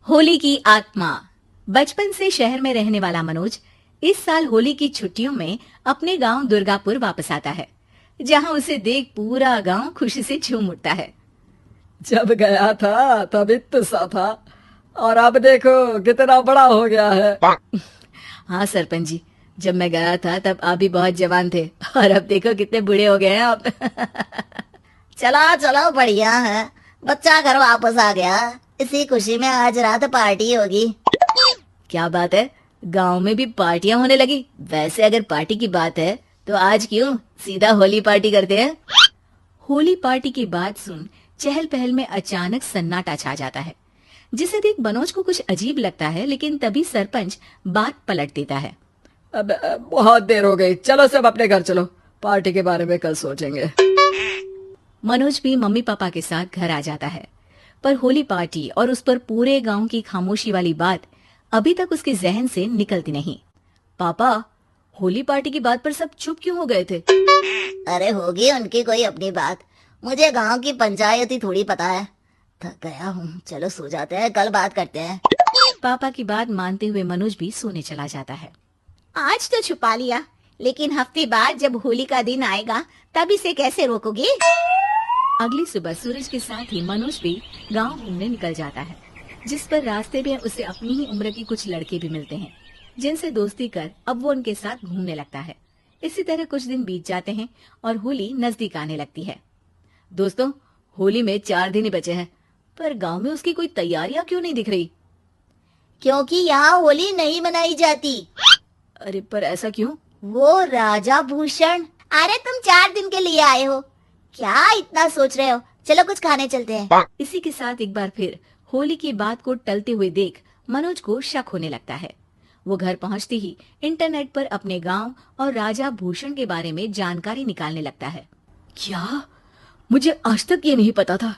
होली की आत्मा। बचपन से शहर में रहने वाला मनोज इस साल होली की छुट्टियों में अपने गांव दुर्गापुर वापस आता है, जहां उसे देख पूरा गांव खुशी से झूम उठता है। जब गया था तब इतना सा था और अब देखो कितना बड़ा हो गया है। हाँ सरपंच जी, जब मैं गया था तब आप भी बहुत जवान थे और अब देखो कितने बूढ़े हो गए हैं आप। चला चलो, बढ़िया है। बच्चा घर वापस आ गया। इसी खुशी में आज रात पार्टी होगी। क्या बात है, गांव में भी पार्टियां होने लगी। वैसे अगर पार्टी की बात है तो आज क्यों सीधा होली पार्टी करते हैं। होली पार्टी की बात सुन चहल पहल में अचानक सन्नाटा छा जाता है, जिसे देख मनोज को कुछ अजीब लगता है, लेकिन तभी सरपंच बात पलट देता है। अब बहुत देर हो गई, चलो सब अपने घर चलो, पार्टी के बारे में कल सोचेंगे। मनोज भी मम्मी पापा के साथ घर आ जाता है, पर होली पार्टी और उस पर पूरे गांव की खामोशी वाली बात अभी तक उसके जहन से निकलती नहीं। पापा, होली पार्टी की बात पर सब चुप क्यों हो गए थे? अरे होगी उनकी कोई अपनी बात, मुझे गांव की पंचायत ही थोड़ी पता है। थक गया हूँ, चलो सो जाते हैं, कल बात करते हैं। पापा की बात मानते हुए मनोज भी सोने चला जाता है। आज तो छुपा लिया, लेकिन हफ्ते बाद जब होली का दिन आएगा तब इसे कैसे रोकोगे? अगली सुबह सूरज के साथ ही मनोज भी गांव घूमने निकल जाता है, जिस पर रास्ते में उसे अपनी ही उम्र के कुछ लड़के भी मिलते हैं, जिनसे दोस्ती कर अब वो उनके साथ घूमने लगता है। इसी तरह कुछ दिन बीत जाते हैं और होली नजदीक आने लगती है। दोस्तों, होली में 4 दिन ही बचे हैं, पर गांव में उसकी कोई तैयारियां क्यों नहीं दिख रही? क्योंकि यहाँ होली नहीं मनाई जाती। अरे पर ऐसा क्यों? वो राजा भूषण। अरे तुम 4 दिन के लिए आए हो, क्या इतना सोच रहे हो? चलो कुछ खाने चलते हैं। इसी के साथ एक बार फिर होली की बात को टलते हुए देख मनोज को शक होने लगता है। वो घर पहुंचते ही इंटरनेट पर अपने गांव और राजा भूषण के बारे में जानकारी निकालने लगता है। क्या? मुझे आज तक ये नहीं पता था।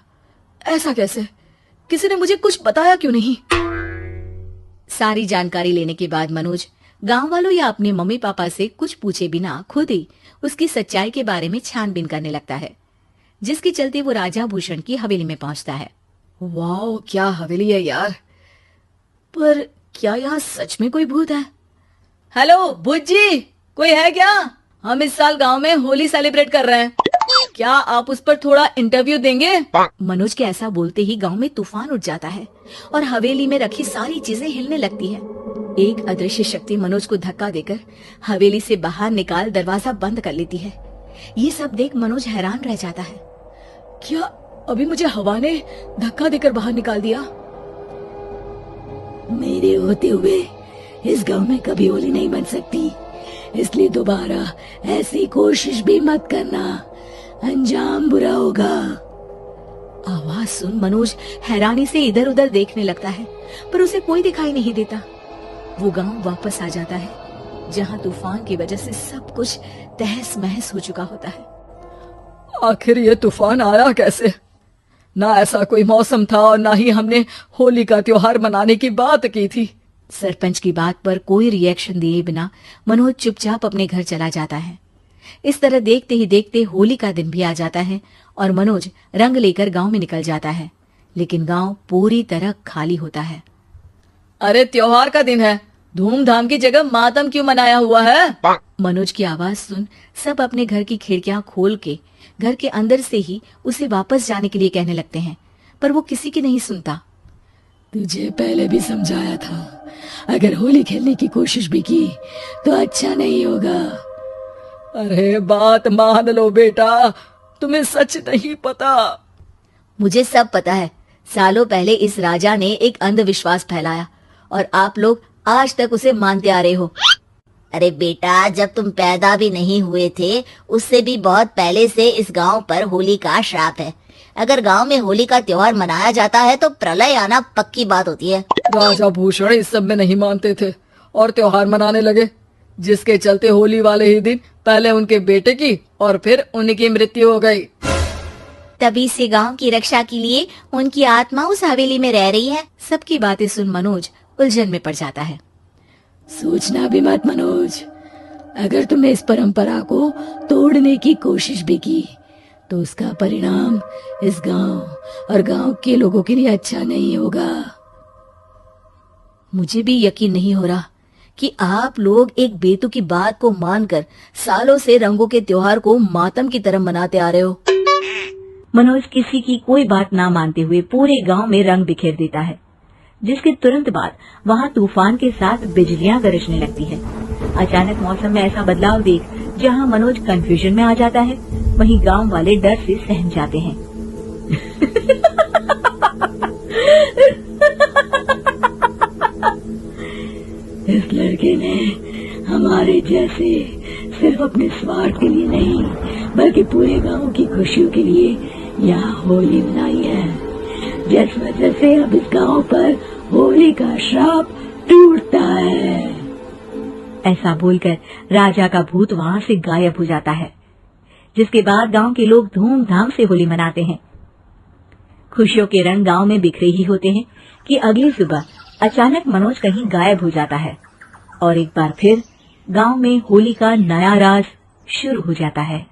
ऐसा कैसे? किसी ने मुझे कुछ बताया क्यों नहीं? सारी जानकारी लेने के बाद मनोज गांव वालों या अपने मम्मी पापा से कुछ पूछे बिना खुद ही उसकी सच्चाई के बारे में छानबीन करने लगता है, जिसके चलते वो राजा भूषण की हवेली में पहुंचता है। वाह, क्या हवेली है यार। पर क्या यहाँ सच में कोई भूत है? हेलो भूत जी, कोई है क्या? हम इस साल गांव में होली सेलिब्रेट कर रहे हैं, क्या आप उस पर थोड़ा इंटरव्यू देंगे? मनोज के ऐसा बोलते ही गांव में तूफान उठ जाता है और हवेली में रखी सारी चीजें हिलने लगती है। एक अदृश्य शक्ति मनोज को धक्का देकर हवेली से बाहर निकाल दरवाजा बंद कर लेती है। ये सब देख मनोज हैरान रह जाता है। क्या अभी मुझे हवा ने धक्का देकर बाहर निकाल दिया? मेरे होते हुए इस गांव में कभी होली नहीं बन सकती, इसलिए दोबारा ऐसी कोशिश भी मत करना, अंजाम बुरा होगा। आवाज सुन मनोज हैरानी से इधर उधर देखने लगता है, पर उसे कोई दिखाई नहीं देता। वो गांव वापस आ जाता है, जहां तूफान की वजह से सब कुछ तहस महस हो चुका होता है। आखिर ये तूफान आया कैसे? ना ऐसा कोई मौसम था और ना ही हमने होली का त्योहार मनाने की बात की थी। सरपंच की बात पर कोई रिएक्शन दिए बिना मनोज चुपचाप अपने घर चला जाता है। इस तरह देखते ही देखते होली का दिन भी आ जाता है और मनोज रंग लेकर गांव में निकल जाता है, लेकिन गांव पूरी तरह खाली होता है। अरे त्योहार का दिन है, धूमधाम की जगह मातम क्यों मनाया हुआ है? मनोज की आवाज सुन सब अपने घर की खिड़कियां खोल के घर के अंदर से ही उसे वापस जाने के लिए कहने लगते हैं, पर वो किसी की नहीं सुनता। तुझे पहले भी समझाया था, अगर होली खेलने की कोशिश भी की तो अच्छा नहीं होगा। अरे बात मान लो बेटा, तुम्हें सच नहीं पता। मुझे सब पता है। सालों पहले इस राजा ने एक अंधविश्वास फैलाया और आप लोग आज तक उसे मानते आ रहे हो। अरे बेटा, जब तुम पैदा भी नहीं हुए थे उससे भी बहुत पहले से इस गांव पर होली का श्राप है। अगर गांव में होली का त्योहार मनाया जाता है तो प्रलय आना पक्की बात होती है। राजा भूषण इस सब में नहीं मानते थे और त्योहार मनाने लगे, जिसके चलते होली वाले ही दिन पहले उनके बेटे की और फिर उनकी मृत्यु हो गई। तभी से गांव की रक्षा के लिए उनकी आत्मा उस हवेली में रह रही है। सबकी बातें सुन मनोज उलझन में पड़ जाता है। सोचना भी मत मनोज, अगर तुमने इस परंपरा को तोड़ने की कोशिश भी की तो उसका परिणाम इस गांव और गांव के लोगों के लिए अच्छा नहीं होगा। मुझे भी यकीन नहीं हो रहा कि आप लोग एक बेतुकी बात को मानकर सालों से रंगों के त्योहार को मातम की तरह मनाते आ रहे हो। मनोज किसी की कोई बात ना मानते हुए पूरे गांव में रंग बिखेर देता है, जिसके तुरंत बाद वहां तूफान के साथ बिजलियां गरजने लगती है। अचानक मौसम में ऐसा बदलाव देख जहां मनोज कंफ्यूजन में आ जाता है, वहीं गांव वाले डर से सहम जाते हैं। इस लड़के ने हमारे जैसे सिर्फ अपने स्वार्थ के लिए नहीं बल्कि पूरे गांव की खुशियों के लिए यहाँ होली मनाई है, जिस वजह से अब इस गांव पर होली का श्राप टूटता है। ऐसा बोलकर राजा का भूत वहां से गायब हो जाता है, जिसके बाद गांव के लोग धूमधाम से होली मनाते हैं। खुशियों के रंग गांव में बिखरे ही होते हैं कि अगली सुबह अचानक मनोज कहीं गायब हो जाता है और एक बार फिर गांव में होली का नया राज शुरू हो जाता है।